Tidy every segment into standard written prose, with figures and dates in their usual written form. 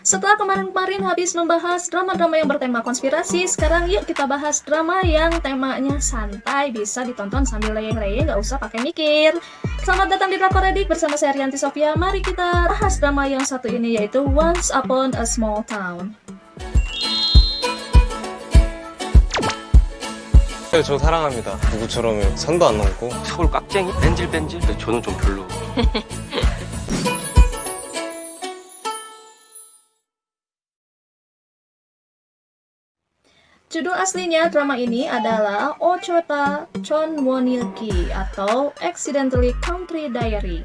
Setelah kemarin-kemarin habis membahas drama-drama yang bertema konspirasi, sekarang yuk kita bahas drama yang temanya santai, bisa ditonton sambil leyeh-leyeh, nggak usah pakai mikir. Selamat datang di Drakor Edik bersama saya Rianti Sofia. Mari kita bahas drama yang satu ini, yaitu Once Upon a Small Town. 저 사랑합니다. 누구처럼 선도 안 넘고. 서울 깍쟁이? 뺀질뺀질? 근데 저는 좀 별로. Judul aslinya drama ini adalah Ochota Chonwonilki atau Accidentally Country Diary.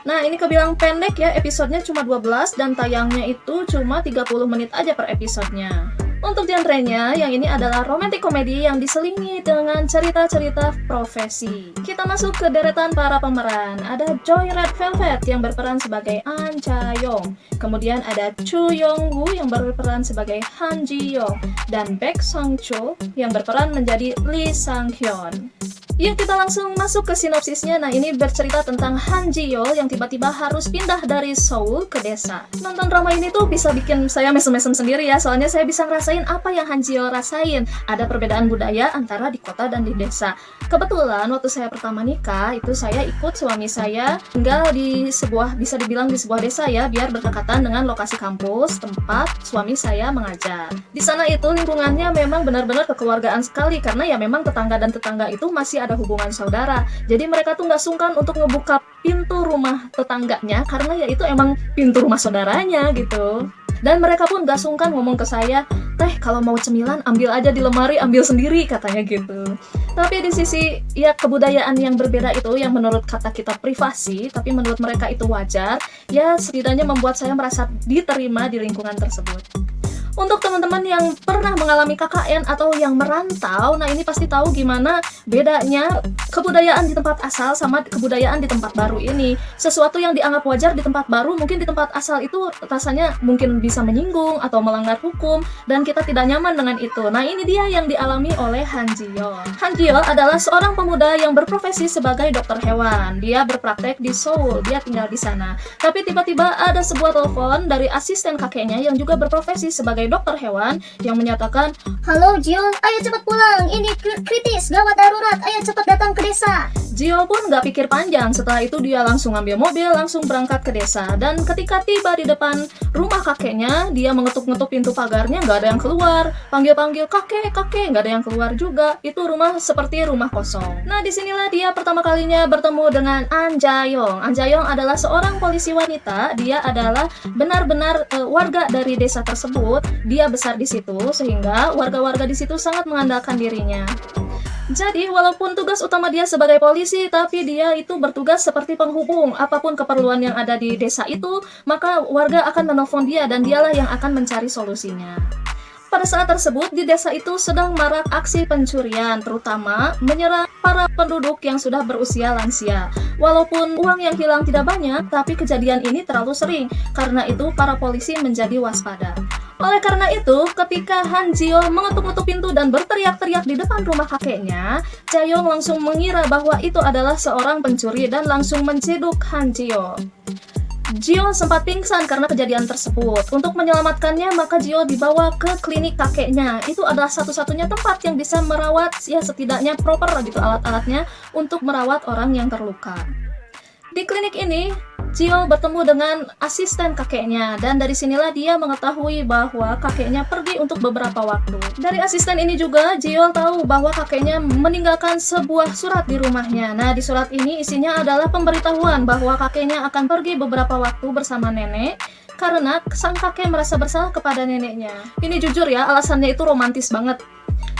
Nah, ini kebilang pendek ya, episodenya cuma 12 dan tayangnya itu cuma 30 menit aja per episodenya. Untuk genrenya, yang ini adalah romantic komedi yang diselingi dengan cerita-cerita profesi. Kita masuk ke deretan para pemeran. Ada Joy Red Velvet yang berperan sebagai An Cha-young. Kemudian ada Chu Young-woo yang berperan sebagai Han Ji-young. Dan Baek Sung-chul yang berperan menjadi Lee Sang-hyun. Yuk kita langsung masuk ke sinopsisnya. Nah, ini bercerita tentang Han Ji-yeol yang tiba-tiba harus pindah dari Seoul ke desa. Nonton drama ini tuh bisa bikin saya mesem-mesem sendiri ya, soalnya saya bisa ngerasain apa yang Han Ji-yeol rasain. Ada perbedaan budaya antara di kota dan di desa. Kebetulan waktu saya pertama nikah, itu saya ikut suami saya tinggal di sebuah, bisa dibilang di sebuah desa ya, biar berdekatan dengan lokasi kampus tempat suami saya mengajar. Di sana itu lingkungannya memang benar-benar kekeluargaan sekali, karena ya memang tetangga dan tetangga itu masih ada hubungan saudara. Jadi mereka tuh nggak sungkan untuk ngebuka pintu rumah tetangganya, karena ya itu emang pintu rumah saudaranya gitu. Dan mereka pun gak sungkan ngomong ke saya, "Teh, kalau mau cemilan ambil aja di lemari, ambil sendiri," katanya gitu. Tapi di sisi ya kebudayaan yang berbeda itu, yang menurut kata kita privasi, tapi menurut mereka itu wajar, ya setidaknya membuat saya merasa diterima di lingkungan tersebut. Untuk teman-teman yang pernah mengalami KKN atau yang merantau, nah ini pasti tahu gimana bedanya kebudayaan di tempat asal sama kebudayaan di tempat baru ini. Sesuatu yang dianggap wajar di tempat baru, mungkin di tempat asal itu rasanya mungkin bisa menyinggung atau melanggar hukum, dan kita tidak nyaman dengan itu. Nah, ini dia yang dialami oleh Han Ji-yeol. Han Ji-yeol adalah seorang pemuda yang berprofesi sebagai dokter hewan. Dia berpraktek di Seoul, dia tinggal di sana. Tapi tiba-tiba ada sebuah telepon dari asisten kakeknya yang juga berprofesi sebagai dokter hewan yang menyatakan, "Halo Jiol, ayo cepat pulang, ini kritis, gawat darurat, ayo cepat datang ke desa." Jiol pun nggak pikir panjang, setelah itu dia langsung ambil mobil, langsung berangkat ke desa. Dan ketika tiba di depan rumah kakeknya, dia mengetuk-ngetuk pintu pagarnya, nggak ada yang keluar. Panggil-panggil, "Kakek, kakek," nggak ada yang keluar juga. Itu rumah seperti rumah kosong. Nah, disinilah dia pertama kalinya bertemu dengan An Ja-young. An Ja-young adalah seorang polisi wanita. Dia adalah benar-benar warga dari desa tersebut. Dia besar di situ, sehingga warga-warga di situ sangat mengandalkan dirinya. Jadi, walaupun tugas utama dia sebagai polisi, tapi dia itu bertugas seperti penghubung. Apapun keperluan yang ada di desa itu, maka warga akan menelpon dia dan dialah yang akan mencari solusinya. Pada saat tersebut, di desa itu sedang marak aksi pencurian, terutama menyerang para penduduk yang sudah berusia lansia. Walaupun uang yang hilang tidak banyak, tapi kejadian ini terlalu sering. Karena itu, para polisi menjadi waspada. Oleh karena itu, ketika Han Ji-yeol mengetuk-ngetuk pintu dan berteriak-teriak di depan rumah kakeknya, Ja-young langsung mengira bahwa itu adalah seorang pencuri dan langsung menciduk Han Ji-yeol. Ji-yeol sempat pingsan karena kejadian tersebut. Untuk menyelamatkannya, maka Ji-yeol dibawa ke klinik kakeknya. Itu adalah satu-satunya tempat yang bisa merawat, ya setidaknya proper gitu alat-alatnya untuk merawat orang yang terluka. Di klinik ini, Ji-yeol bertemu dengan asisten kakeknya, dan dari sinilah dia mengetahui bahwa kakeknya pergi untuk beberapa waktu. Dari asisten ini juga, Ji-yeol tahu bahwa kakeknya meninggalkan sebuah surat di rumahnya. Nah, di surat ini isinya adalah pemberitahuan bahwa kakeknya akan pergi beberapa waktu bersama nenek, karena sang kakek merasa bersalah kepada neneknya. Ini jujur ya, alasannya itu romantis banget.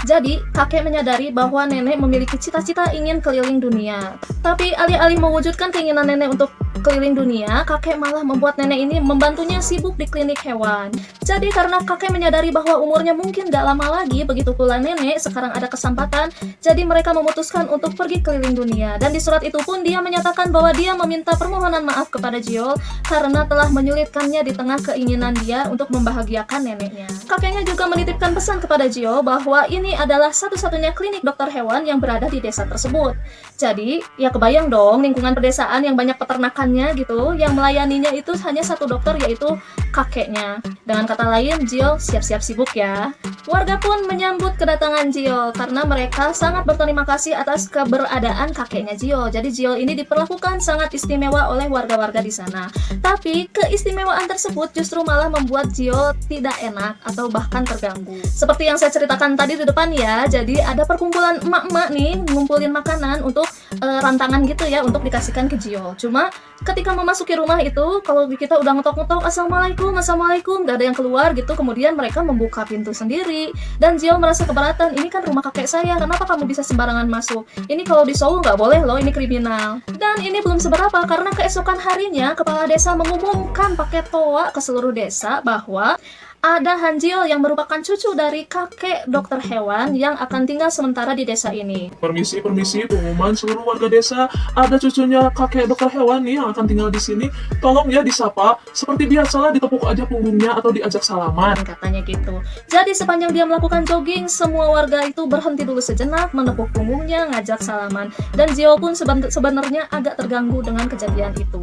Jadi, kakek menyadari bahwa nenek memiliki cita-cita ingin keliling dunia. Tapi alih-alih mewujudkan keinginan nenek untuk keliling dunia, kakek malah membuat nenek ini membantunya sibuk di klinik hewan. Jadi karena kakek menyadari bahwa umurnya mungkin gak lama lagi, begitu pula nenek sekarang ada kesempatan, jadi mereka memutuskan untuk pergi keliling dunia. Dan di surat itu pun dia menyatakan bahwa dia meminta permohonan maaf kepada Ji-yeol karena telah menyulitkannya di tengah keinginan dia untuk membahagiakan neneknya. Kakeknya juga menitipkan pesan kepada Ji-yeol bahwa ini adalah satu-satunya klinik dokter hewan yang berada di desa tersebut. Jadi, ya kebayang dong lingkungan pedesaan yang banyak peternakan merawatkannya gitu. Yang melayaninya itu hanya satu dokter, yaitu kakeknya. Dengan kata lain, Jio siap-siap sibuk ya. Warga pun menyambut kedatangan Jio karena mereka sangat berterima kasih atas keberadaan kakeknya Jio. Jadi Jio ini diperlakukan sangat istimewa oleh warga-warga di sana. Tapi keistimewaan tersebut justru malah membuat Jio tidak enak atau bahkan terganggu. Seperti yang saya ceritakan tadi di depan ya. Jadi ada perkumpulan emak-emak nih ngumpulin makanan untuk rantangan gitu ya, untuk dikasihkan ke Jio. Cuma ketika memasuki rumah itu, kalau kita udah ngetok-ngetok assalamualaikum, gak ada yang keluar gitu. Kemudian mereka membuka pintu sendiri dan Jio merasa keberatan. Ini kan rumah kakek saya, kenapa kamu bisa sembarangan masuk? Ini kalau di Seoul nggak boleh loh, ini kriminal. Dan ini belum seberapa karena keesokan harinya kepala desa mengumumkan pakai toa ke seluruh desa bahwa ada Han Jio yang merupakan cucu dari kakek dokter hewan yang akan tinggal sementara di desa ini. Permisi, pengumuman seluruh warga desa, ada cucunya kakek dokter hewan nih yang akan tinggal di sini. Tolong ya disapa, seperti biasalah ditepuk aja punggungnya atau diajak salaman. Katanya gitu. Jadi sepanjang dia melakukan jogging, semua warga itu berhenti dulu sejenak, menepuk punggungnya, ngajak salaman. Dan Jio pun sebenarnya agak terganggu dengan kejadian itu.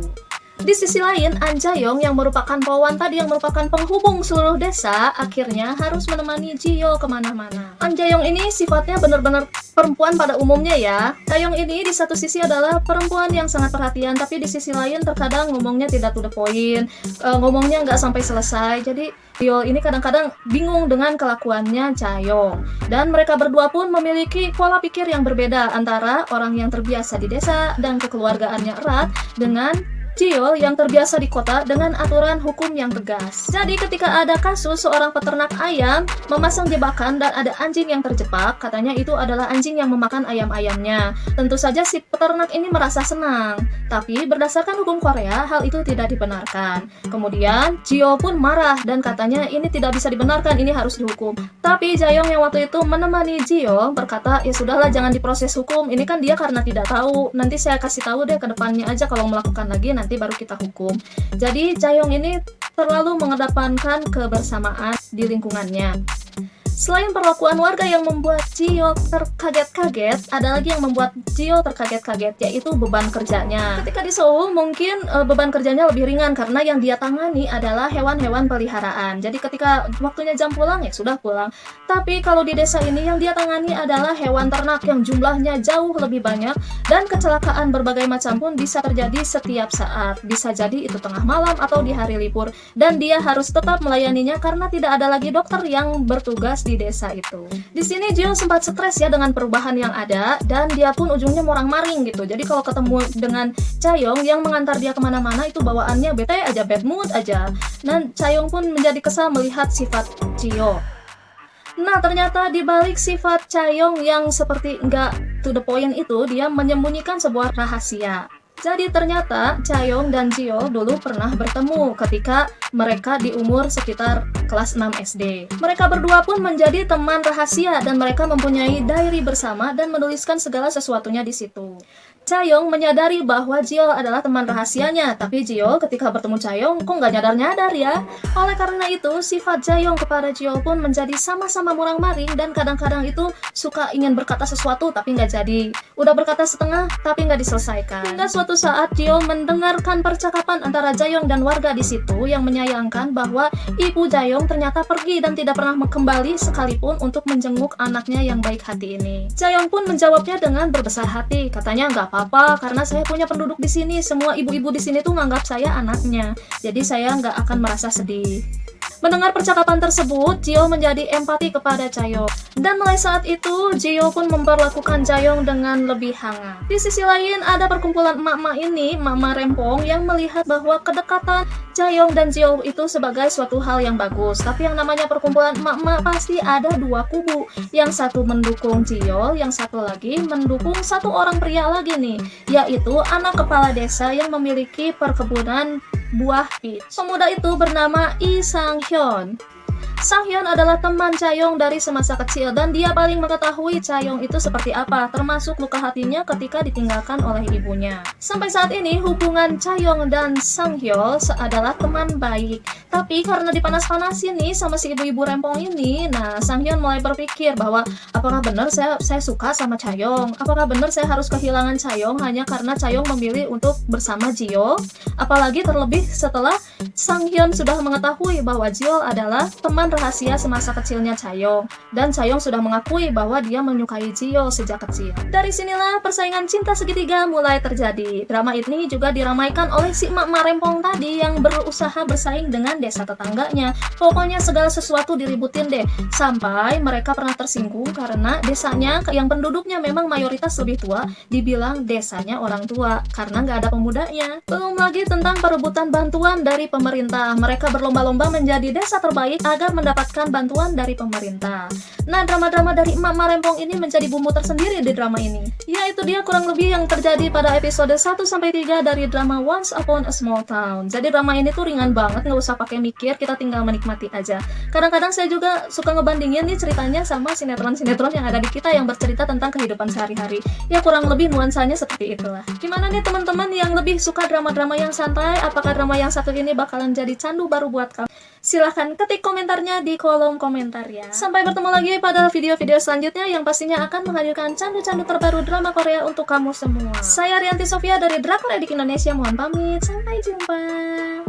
Di sisi lain, An Jae-yong yang merupakan pawan tadi yang merupakan penghubung seluruh desa akhirnya harus menemani Jio kemana-mana. An Jae-yong ini sifatnya benar-benar perempuan pada umumnya ya. Taeyong ini di satu sisi adalah perempuan yang sangat perhatian, tapi di sisi lain terkadang ngomongnya tidak to the point, ngomongnya nggak sampai selesai. Jadi Jio ini kadang-kadang bingung dengan kelakuannya Jae-yong. Dan mereka berdua pun memiliki pola pikir yang berbeda antara orang yang terbiasa di desa dan kekeluargaannya erat dengan Jio yang terbiasa di kota dengan aturan hukum yang tegas. Jadi ketika ada kasus seorang peternak ayam memasang jebakan dan ada anjing yang terjebak, katanya itu adalah anjing yang memakan ayam-ayamnya. Tentu saja si peternak ini merasa senang, tapi berdasarkan hukum Korea hal itu tidak dibenarkan. Kemudian Jio pun marah dan katanya ini tidak bisa dibenarkan, ini harus dihukum. Tapi Jae-yong yang waktu itu menemani Jio berkata, ya sudahlah jangan diproses hukum, ini kan dia karena tidak tahu, nanti saya kasih tahu deh ke depannya aja kalau melakukan lagi nanti baru kita hukum. Jadi Jae-yong ini terlalu mengedepankan kebersamaan di lingkungannya. Selain perlakuan warga yang membuat Jio terkaget-kaget, ada lagi yang membuat Jio terkaget-kaget, yaitu beban kerjanya. Ketika di Seoul, mungkin beban kerjanya lebih ringan karena yang dia tangani adalah hewan-hewan peliharaan. Jadi ketika waktunya jam pulang, ya sudah pulang. Tapi kalau di desa ini yang dia tangani adalah hewan ternak yang jumlahnya jauh lebih banyak dan kecelakaan berbagai macam pun bisa terjadi setiap saat. Bisa jadi itu tengah malam atau di hari libur. Dan dia harus tetap melayaninya karena tidak ada lagi dokter yang bertugas di desa itu. Di sini Jio sempat stres ya dengan perubahan yang ada dan dia pun ujungnya morang-maring gitu. Jadi kalau ketemu dengan Jae-yong yang mengantar dia kemana-mana itu bawaannya bete aja, bad mood aja. Dan Jae-yong pun menjadi kesal melihat sifat Jio. Nah ternyata di balik sifat Jae-yong yang seperti nggak to the point itu, dia menyembunyikan sebuah rahasia. Jadi ternyata Jae-yong dan Jio dulu pernah bertemu ketika mereka di umur sekitar kelas 6 SD. Mereka berdua pun menjadi teman rahasia dan mereka mempunyai diary bersama dan menuliskan segala sesuatunya di situ. Jae-yong menyadari bahwa Jio adalah teman rahasianya, tapi Jio ketika bertemu Jae-yong kok nggak nyadar-nyadar ya. Oleh karena itu, sifat Jae-yong kepada Jio pun menjadi sama-sama murang-maring dan kadang-kadang itu suka ingin berkata sesuatu tapi nggak jadi. Udah berkata setengah tapi nggak diselesaikan. Hingga suatu saat Jio mendengarkan percakapan antara Jae-yong dan warga di situ yang menyayangkan bahwa ibu Jae-yong ternyata pergi dan tidak pernah kembali sekalipun untuk menjenguk anaknya yang baik hati ini. Jae-yong pun menjawabnya dengan berbesar hati, katanya nggak apa-apa karena saya punya penduduk di sini, semua ibu-ibu di sini tuh nganggap saya anaknya, jadi saya nggak akan merasa sedih. Mendengar percakapan tersebut, Jio menjadi empati kepada Jae-yong. Dan mulai saat itu, Jio pun memperlakukan Jae-yong dengan lebih hangat. Di sisi lain, ada perkumpulan emak-emak ini, emak-emak rempong, yang melihat bahwa kedekatan Jae-yong dan Jio itu sebagai suatu hal yang bagus. Tapi yang namanya perkumpulan emak-emak pasti ada dua kubu. Yang satu mendukung Jio, yang satu lagi mendukung satu orang pria lagi nih, yaitu anak kepala desa yang memiliki perkebunan buah peach. Pemuda itu bernama Lee Sang-hyun. Sang-hyun adalah teman Chaeyoung dari semasa kecil dan dia paling mengetahui Chaeyoung itu seperti apa, termasuk luka hatinya ketika ditinggalkan oleh ibunya. Sampai saat ini hubungan Chaeyoung dan Sang-hyun adalah teman baik. Tapi karena dipanas-panasin nih sama si ibu-ibu rempong ini, nah Sang-hyun mulai berpikir bahwa apakah benar saya suka sama Chaeyoung? Apakah benar saya harus kehilangan Chaeyoung hanya karena Chaeyoung memilih untuk bersama Jio? Apalagi terlebih setelah Sang-hyun sudah mengetahui bahwa Jio adalah teman rahasia semasa kecilnya Chaeyoung, dan Chaeyoung sudah mengakui bahwa dia menyukai Jio sejak kecil. Dari sinilah persaingan cinta segitiga mulai terjadi. Drama ini juga diramaikan oleh si emak-emak rempong tadi yang berusaha bersaing dengan desa tetangganya. Pokoknya segala sesuatu diributin deh, sampai mereka pernah tersinggung karena desanya yang penduduknya memang mayoritas lebih tua dibilang desanya orang tua karena nggak ada pemudanya. Belum lagi tentang perebutan bantuan dari pemerintah. Mereka berlomba-lomba menjadi desa terbaik agar mendapatkan bantuan dari pemerintah. Nah, drama-drama dari emak-emak rempong ini menjadi bumbu tersendiri di drama ini. Ya, itu dia kurang lebih yang terjadi pada episode 1-3 dari drama Once Upon a Small Town. Jadi drama ini tuh ringan banget, nggak usah pakai mikir, kita tinggal menikmati aja. Kadang-kadang saya juga suka ngebandingin nih ceritanya sama sinetron-sinetron yang ada di kita yang bercerita tentang kehidupan sehari-hari. Ya, kurang lebih nuansanya seperti itulah. Gimana nih teman-teman yang lebih suka drama-drama yang santai? Apakah drama yang satu ini bakalan jadi candu baru buat kamu? Silahkan ketik komentarnya di kolom komentar ya. Sampai bertemu lagi pada video-video selanjutnya yang pastinya akan menghadirkan candu-candu terbaru drama Korea untuk kamu semua. Saya Rianti Sofia dari Drakor Edik Indonesia, mohon pamit. Sampai jumpa.